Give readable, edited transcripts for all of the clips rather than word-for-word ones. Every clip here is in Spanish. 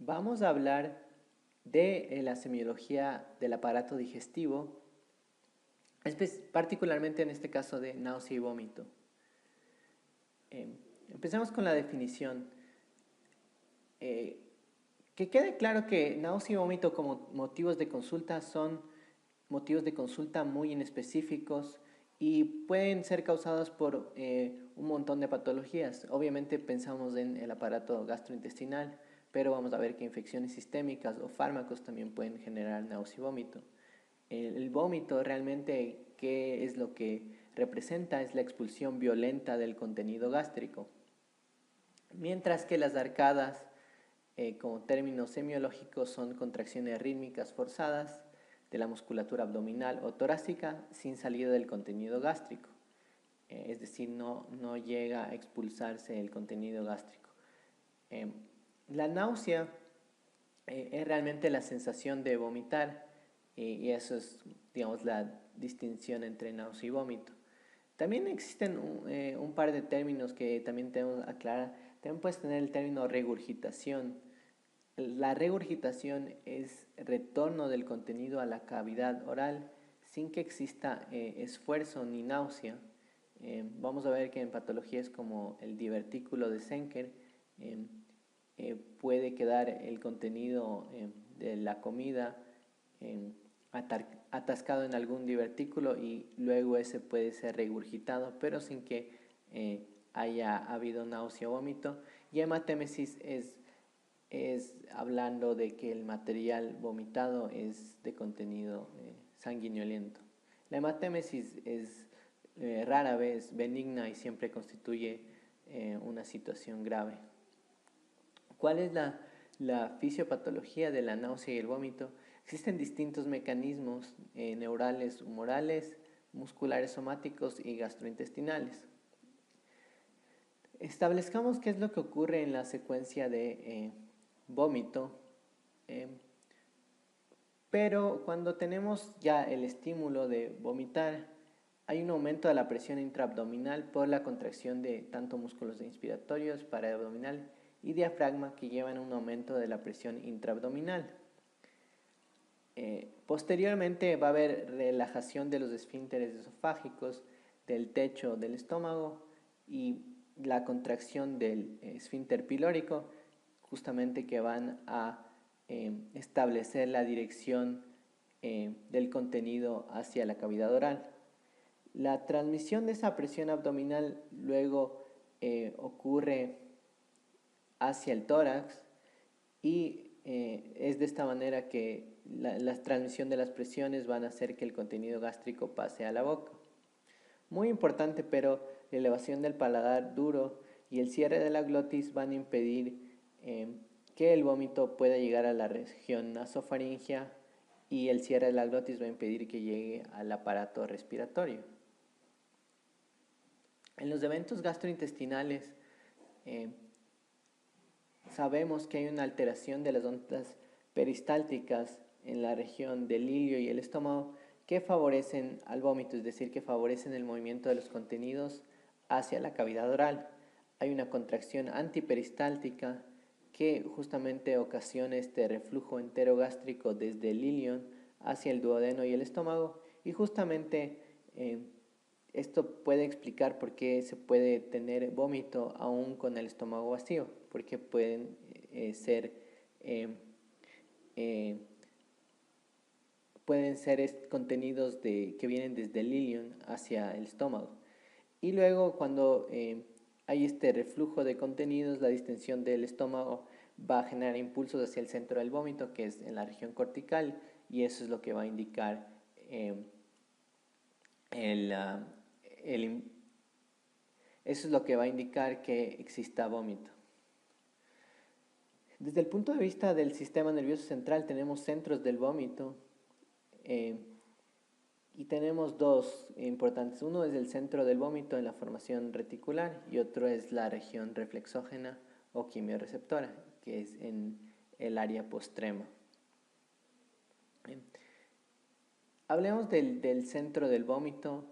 Vamos a hablar de la semiología del aparato digestivo, particularmente en este caso de náusea y vómito. Empecemos con la definición. Que quede claro que náusea y vómito como motivos de consulta son motivos de consulta muy inespecíficos y pueden ser causados por un montón de patologías. Obviamente pensamos en el aparato gastrointestinal, pero vamos a ver que infecciones sistémicas o fármacos también pueden generar náusea y vómito. El vómito realmente, ¿qué es lo que representa? Es la expulsión violenta del contenido gástrico. Mientras que las arcadas, como términos semiológicos, son contracciones rítmicas forzadas de la musculatura abdominal o torácica sin salida del contenido gástrico. Es decir, no llega a expulsarse el contenido gástrico. La náusea es realmente la sensación de vomitar y eso es, digamos, la distinción entre náusea y vómito. También existen un par de términos que también tenemos que aclarar. También puedes tener el término regurgitación. La regurgitación es retorno del contenido a la cavidad oral sin que exista esfuerzo ni náusea. Vamos a ver que en patologías como el divertículo de Zenker puede quedar el contenido de la comida atascado en algún divertículo y luego ese puede ser regurgitado, pero sin que haya habido náusea o vómito. Y hematémesis es hablando de que el material vomitado es de contenido sanguinolento. La hematémesis es rara vez benigna y siempre constituye una situación grave. ¿Cuál es la fisiopatología de la náusea y el vómito? Existen distintos mecanismos neurales, humorales, musculares somáticos y gastrointestinales. Establezcamos qué es lo que ocurre en la secuencia de vómito, pero cuando tenemos ya el estímulo de vomitar, hay un aumento de la presión intraabdominal por la contracción de tanto músculos inspiratorios, paraabdominal y diafragma que llevan a un aumento de la presión intraabdominal. Posteriormente va a haber relajación de los esfínteres esofágicos, del techo del estómago y la contracción del esfínter pilórico, justamente que van a establecer la dirección del contenido hacia la cavidad oral. La transmisión de esa presión abdominal luego ocurre hacia el tórax y es de esta manera que la transmisión de las presiones van a hacer que el contenido gástrico pase a la boca. Muy importante, pero la elevación del paladar duro y el cierre de la glotis van a impedir que el vómito pueda llegar a la región nasofaringea y el cierre de la glotis va a impedir que llegue al aparato respiratorio. En los eventos gastrointestinales sabemos que hay una alteración de las ondas peristálticas en la región del ilio y el estómago que favorecen al vómito, es decir, que favorecen el movimiento de los contenidos hacia la cavidad oral. Hay una contracción antiperistáltica que justamente ocasiona este reflujo enterogástrico desde el ilion hacia el duodeno y el estómago y justamente esto puede explicar por qué se puede tener vómito aún con el estómago vacío, porque pueden ser contenidos que vienen desde el ilion hacia el estómago. Y luego cuando hay este reflujo de contenidos, la distensión del estómago va a generar impulsos hacia el centro del vómito, que es en la región cortical, y eso es lo que va a indicar eso es lo que va a indicar que exista vómito. Desde el punto de vista del sistema nervioso central tenemos centros del vómito y tenemos dos importantes. Uno es el centro del vómito en la formación reticular y otro es la región reflexógena o quimiorreceptora, que es en el área postrema. Hablemos del centro del vómito.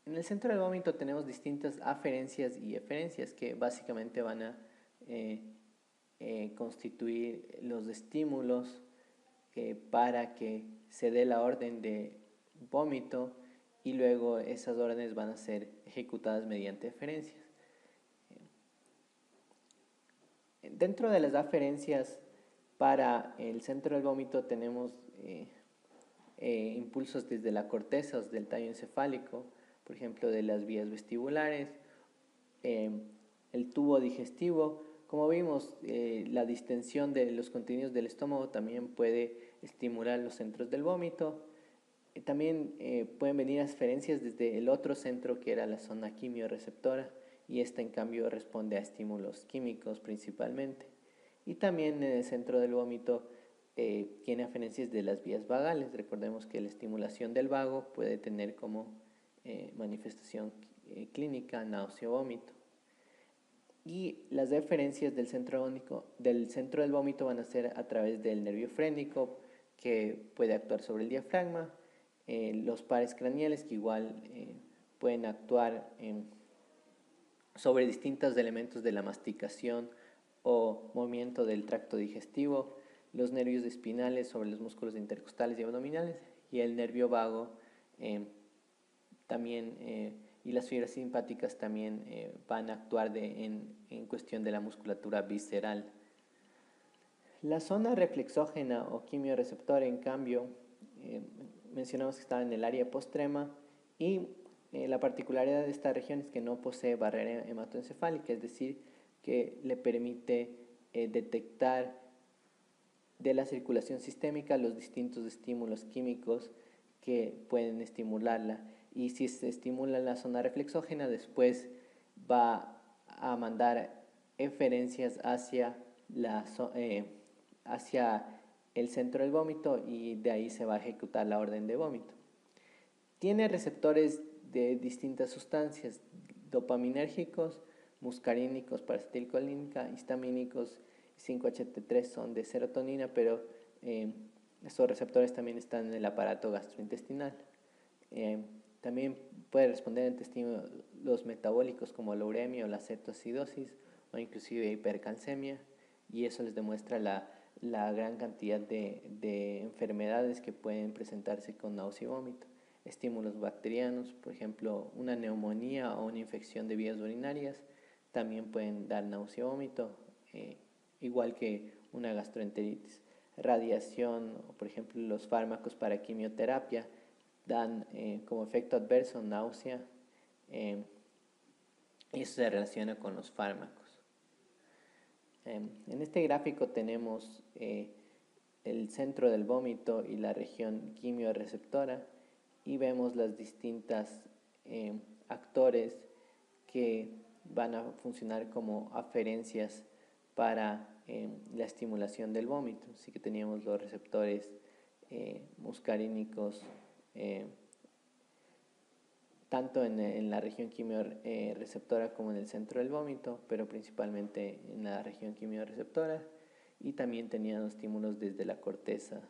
En el centro del vómito tenemos distintas aferencias y eferencias que básicamente van a constituir los estímulos para que se dé la orden de vómito y luego esas órdenes van a ser ejecutadas mediante eferencias. Dentro de las aferencias para el centro del vómito tenemos impulsos desde la corteza, del tallo encefálico, por ejemplo de las vías vestibulares, el tubo digestivo. Como vimos, la distensión de los contenidos del estómago también puede estimular los centros del vómito. También pueden venir aferencias desde el otro centro que era la zona quimiorreceptora, y esta en cambio responde a estímulos químicos principalmente. Y también en el centro del vómito tiene aferencias de las vías vagales. Recordemos que la estimulación del vago puede tener como manifestación clínica náusea o vómito. Y las deferencias del centro del vómito van a ser a través del nervio frénico, que puede actuar sobre el diafragma, los pares craneales, que igual pueden actuar sobre distintos elementos de la masticación o movimiento del tracto digestivo, los nervios espinales sobre los músculos intercostales y abdominales, y el nervio vago también, y las fibras simpáticas también van a actuar en cuestión de la musculatura visceral. La zona reflexógena o quimiorreceptora, en cambio, mencionamos que está en el área postrema, y la particularidad de esta región es que no posee barrera hematoencefálica, es decir, que le permite detectar de la circulación sistémica los distintos estímulos químicos que pueden estimularla. Y si se estimula la zona reflexógena, después va a mandar eferencias hacia el centro del vómito, y de ahí se va a ejecutar la orden de vómito. Tiene receptores de distintas sustancias: dopaminérgicos, muscarínicos para acetilcolínica, histamínicos, 5-HT3 son de serotonina, pero estos receptores también están en el aparato gastrointestinal. También puede responder ante estímulos metabólicos como la uremia o la cetoacidosis, o inclusive hipercalcemia, y eso les demuestra la gran cantidad de enfermedades que pueden presentarse con náusea y vómito. Estímulos bacterianos, por ejemplo, una neumonía o una infección de vías urinarias, también pueden dar náusea y vómito, igual que una gastroenteritis. Radiación, por ejemplo, los fármacos para quimioterapia dan como efecto adverso náusea, y eso se relaciona con los fármacos. En este gráfico tenemos el centro del vómito y la región quimiorreceptora, y vemos las distintas actores que van a funcionar como aferencias para la estimulación del vómito. Así que teníamos los receptores muscarínicos, tanto en la región quimiorreceptora como en el centro del vómito, pero principalmente en la región quimiorreceptora, y también tenían estímulos desde la corteza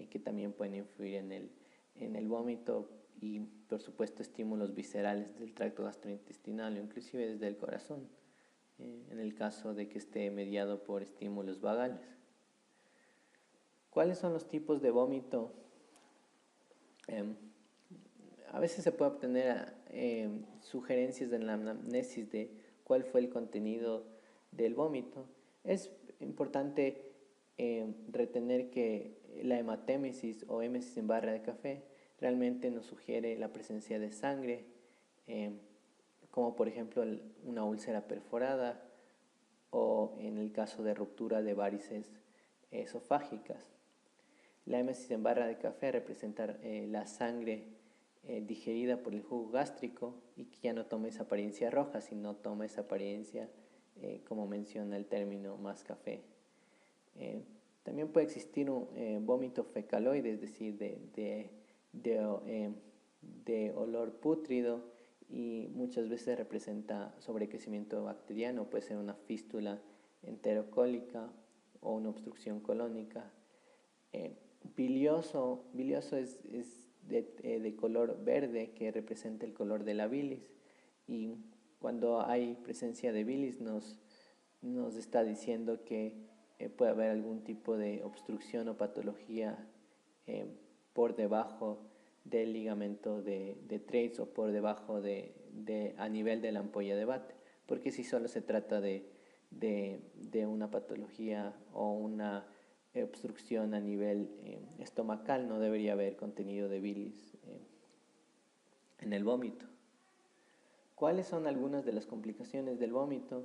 que también pueden influir en el vómito, y por supuesto estímulos viscerales del tracto gastrointestinal o inclusive desde el corazón, en el caso de que esté mediado por estímulos vagales. ¿Cuáles son los tipos de vómito? A veces se puede obtener sugerencias en la anamnesis de cuál fue el contenido del vómito. Es importante retener que la hematémesis o émesis en barra de café realmente nos sugiere la presencia de sangre, como por ejemplo una úlcera perforada, o en el caso de ruptura de varices esofágicas. La émesis en barra de café representa la sangre digerida por el jugo gástrico, y que ya no toma esa apariencia roja, sino toma esa apariencia, como menciona el término, más café. También puede existir un vómito fecaloide, es decir, de olor pútrido, y muchas veces representa sobrecrecimiento bacteriano. Puede ser una fístula enterocólica o una obstrucción colónica. Bilioso es de color verde, que representa el color de la bilis, y cuando hay presencia de bilis nos está diciendo que puede haber algún tipo de obstrucción o patología por debajo del ligamento de Treitz o por debajo a nivel de la ampolla de Batten, porque si solo se trata de una patología o una obstrucción a nivel estomacal, no debería haber contenido de bilis en el vómito. ¿Cuáles son algunas de las complicaciones del vómito?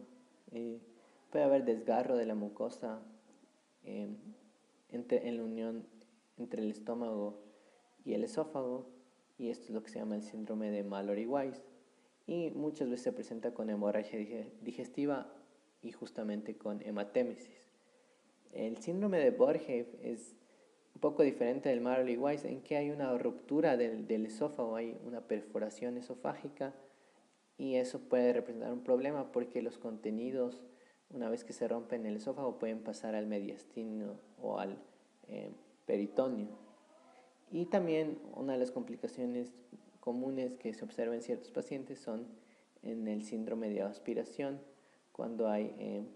Puede haber desgarro de la mucosa en la unión entre el estómago y el esófago, y esto es lo que se llama el síndrome de Mallory-Weiss, y muchas veces se presenta con hemorragia digestiva y justamente con hematémesis. El síndrome de Borjev es un poco diferente del Mallory-Weiss en que hay una ruptura del esófago, hay una perforación esofágica, y eso puede representar un problema porque los contenidos, una vez que se rompen el esófago, pueden pasar al mediastino o al peritoneo. Y también una de las complicaciones comunes que se observa en ciertos pacientes son en el síndrome de aspiración, cuando hay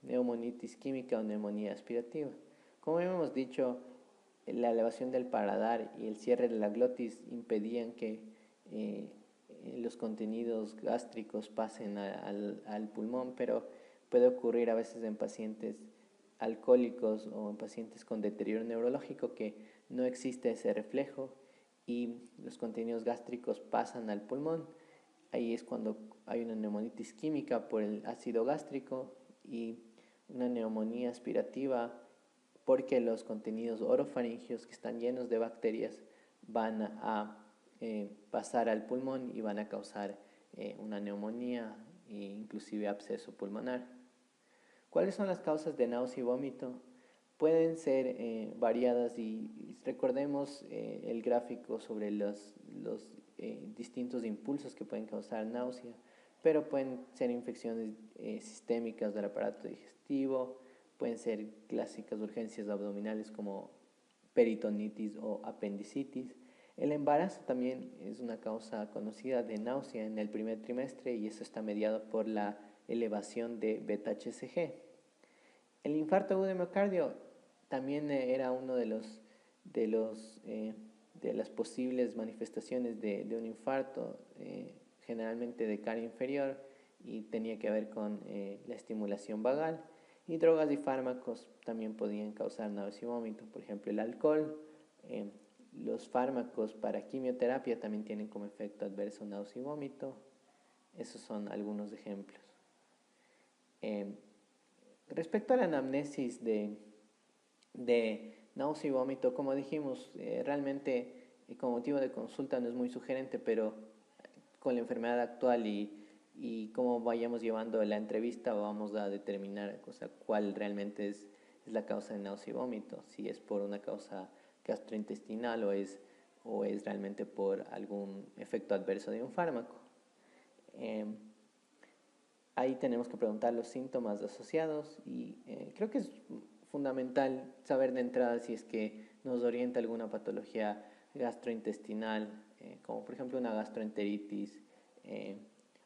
neumonitis química o neumonía aspirativa. Como hemos dicho, la elevación del paladar y el cierre de la glotis impedían que los contenidos gástricos pasen al pulmón, pero puede ocurrir a veces en pacientes alcohólicos o en pacientes con deterioro neurológico que no existe ese reflejo y los contenidos gástricos pasan al pulmón. Ahí es cuando hay una neumonitis química por el ácido gástrico y una neumonía aspirativa porque los contenidos orofaringios que están llenos de bacterias van a pasar al pulmón y van a causar una neumonía e inclusive absceso pulmonar. ¿Cuáles son las causas de náusea y vómito? Pueden ser variadas y recordemos el gráfico sobre los distintos impulsos que pueden causar náusea, pero pueden ser infecciones sistémicas del aparato digestivo, pueden ser clásicas urgencias abdominales como peritonitis o apendicitis. El embarazo también es una causa conocida de náusea en el primer trimestre y eso está mediado por la elevación de beta-HCG. El infarto agudo de miocardio también era uno de las posibles manifestaciones de un infarto, generalmente de cara inferior, y tenía que ver con la estimulación vagal. Y drogas y fármacos también podían causar náusea y vómito, por ejemplo el alcohol. Los fármacos para quimioterapia también tienen como efecto adverso náusea y vómito. Esos son algunos ejemplos. Respecto a la anamnesis de náusea y vómito, como dijimos, realmente como motivo de consulta no es muy sugerente, pero con la enfermedad actual y cómo vayamos llevando la entrevista vamos a determinar cuál realmente es la causa de náusea y vómito, si es por una causa gastrointestinal o es realmente por algún efecto adverso de un fármaco. Ahí tenemos que preguntar los síntomas asociados y creo que es fundamental saber de entrada si es que nos orienta alguna patología gastrointestinal, como por ejemplo una gastroenteritis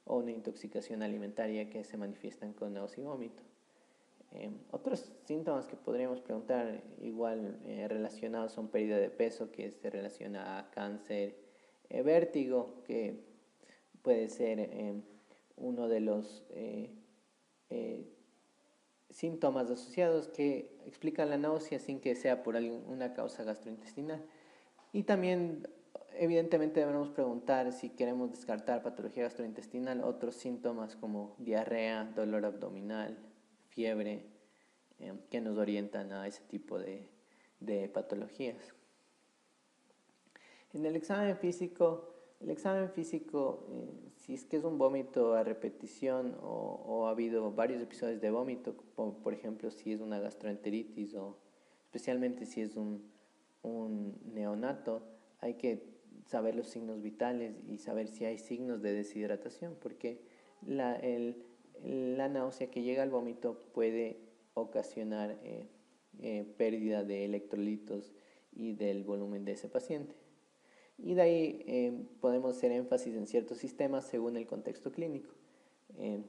o una intoxicación alimentaria que se manifiestan con náusea y vómito. Otros síntomas que podríamos preguntar igual relacionados son pérdida de peso, que se relaciona a cáncer, vértigo, que puede ser uno de los síntomas asociados que explican la náusea sin que sea por una causa gastrointestinal. Y también, evidentemente, debemos preguntar si queremos descartar patología gastrointestinal, otros síntomas como diarrea, dolor abdominal, fiebre, que nos orientan a ese tipo de patologías. En el examen físico, si es que es un vómito a repetición o ha habido varios episodios de vómito, como por ejemplo si es una gastroenteritis o especialmente si es un neonato, hay que saber los signos vitales y saber si hay signos de deshidratación, porque la náusea que llega al vómito puede ocasionar pérdida de electrolitos y del volumen de ese paciente. Y de ahí podemos hacer énfasis en ciertos sistemas según el contexto clínico.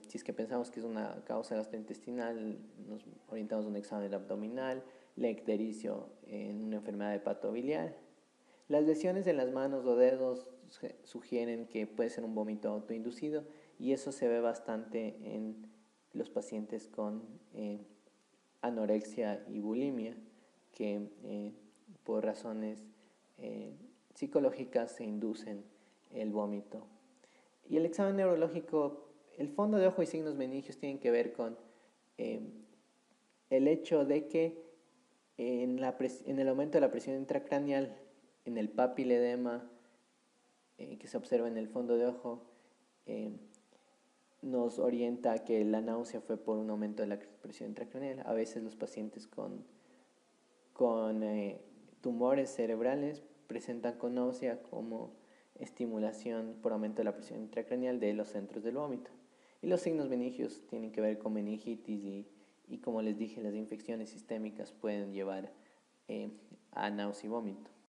Si es que pensamos que es una causa gastrointestinal, nos orientamos a un examen abdominal, la ictericia en una enfermedad hepatobiliar. Las lesiones en las manos o dedos sugieren que puede ser un vómito autoinducido y eso se ve bastante en los pacientes con anorexia y bulimia, que por razones psicológicas se inducen el vómito. Y el examen neurológico, el fondo de ojo y signos meningios tienen que ver con eh, el hecho de que en el aumento de la presión intracraneal, en el papiledema que se observa en el fondo de ojo, eh, nos orienta a que la náusea fue por un aumento de la presión intracraneal. A veces los pacientes con tumores cerebrales presentan con náusea como estimulación por aumento de la presión intracraneal de los centros del vómito. Y los signos meningios tienen que ver con meningitis y como les dije, las infecciones sistémicas pueden llevar a náusea y vómito.